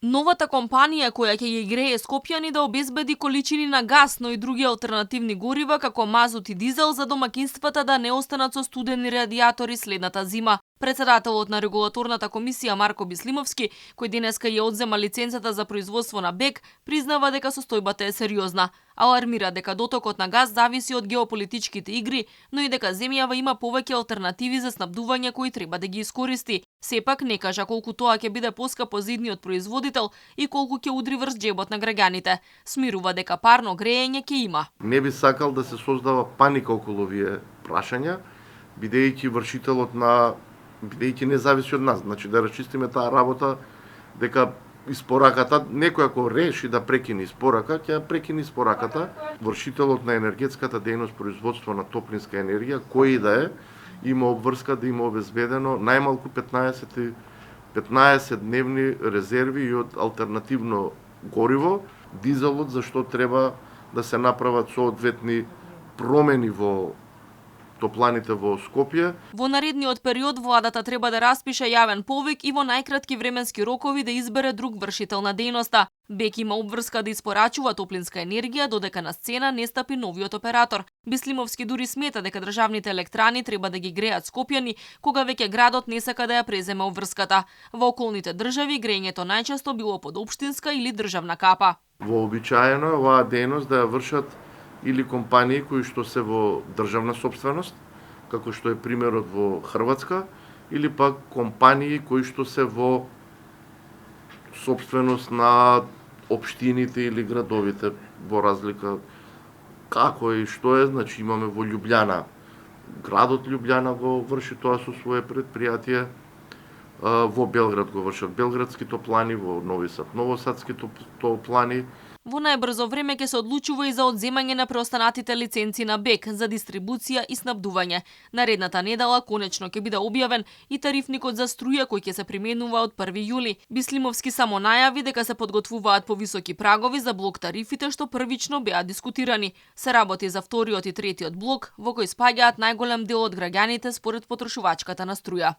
Новата компанија која ќе ги грее Скопјани да обезбеди количини на газ, но и други алтернативни горива како мазут и дизел за домакинствата да не останат со студени радиатори следната зима. Председателот на регулаторната комисија Марко Бислимовски, кој денеска ја одзема лиценцата за производство на БЕК, признава дека состојбата е сериозна. Алармира дека дотокот на газ зависи од геополитичките игри, но и дека земјава има повеќе алтернативи за снабдување кои треба да ги искористи. Сепак не кажа колку тоа ќе биде поскапо за идниот производител и колку ќе удри врз джебот на граѓаните. Смирува дека парно греење ќе има. Не би сакал да се создава паника околу овие прашања, бидејќи не зависи од нас. Значи да расчистиме таа работа дека испораката, некој ако реши да прекине испорака, ќе прекине испораката. Вршителот на енергетската дејност, производство на топлинска енергија, кој да е, има обврска да има обезбедено најмалку 15 дневни резерви и од алтернативно гориво, дизелот, зашто треба да се направат соодветни промени во топланите во Скопје. Во наредниот период владата треба да распише јавен повик и во најкратки временски рокови да избере друг вршител на дејноста. БЕК има обврска да испорачува топлинска енергија додека на сцена не стапи новиот оператор. Бислимовски дури смета дека државните електрани треба да ги греат Скопјани, кога веќе градот не сака да ја преземе обврската. Во околните држави грејењето најчесто било под општинска или државна капа. Вообичаено е оваа дејност да ја вршат или компании кои што се во државна собственост, како што е примерот во Хрватска, или пак компании кои што се во собственост на општините или градовите, во разлика како и што е. Значи имаме во Љубљана, градот Љубљана го врши тоа со свое предпријатие, во Белград го вршат белградски топлани, во Нови Сад новосадски топлани. Во најбрзо време ќе се одлучува и за одземање на преостанатите лиценци на БЕК за дистрибуција и снабдување. Наредната недела конечно ќе биде објавен и тарифникот за струја кој ќе се применува од 1 јули. Бислимовски само најави дека се подготвуваат повисоки прагови за блок тарифите што првично беа дискутирани. Се работи за вториот и третиот блок во кој спаѓаат најголем дел од граѓаните според потрошувачката на струја.